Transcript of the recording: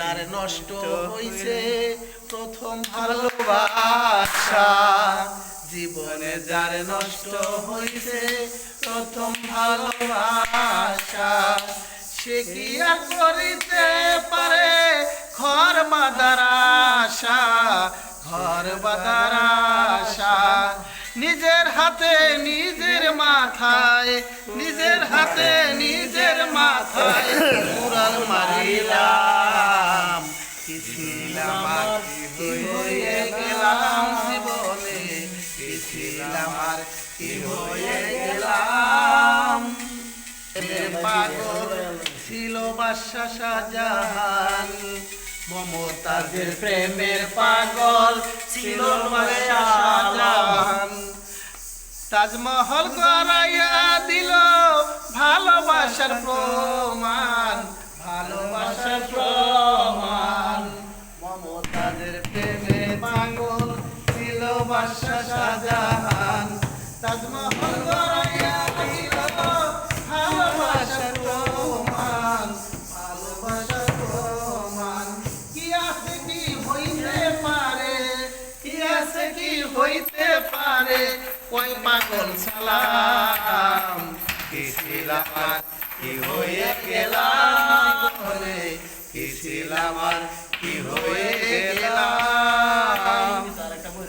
যার নষ্ট হইছে প্রথম ভালোবাসা, জীবনে যার নষ্ট হইছে প্রথম ভালোবাসা, সে কি আর করিতে পারে ঘর বাঁধার আশা, ঘর বাঁধার আশা। নিজের হাতে নিজের মাথায়, নিজের হাতে নিজের মাথায় মুরাল মারিলাম, কি ছিলাম আর কি হয়ে গেলাম জীবনে, কি ছিলাম আর কি হয়ে গেলাম। পাগল ছিল বাদশা শাহজাহান, মমতাজের প্রেমের পাগল ছিল বাদশা শাহজাহান। তাজমহল গড়াইয়া দিল ভালোবাসার প্রমাণ, ভালোবাসার প্রমাণ। মমতাজের প্রেমের পাগল ছিল বাদশা শাহজাহান, তাজমহল গড়াইয়া দিল ভালোবাসার প্রমাণ, ভালোবাসার প্রমাণ। কি আছে কি হইতে পারে, কি আছে কি হইতে পারে ওই পাগল সালাম, কি ছিলাম আর কি হয়ে গেলাম, কি ছিলাম আর কি হয়ে গেলাম।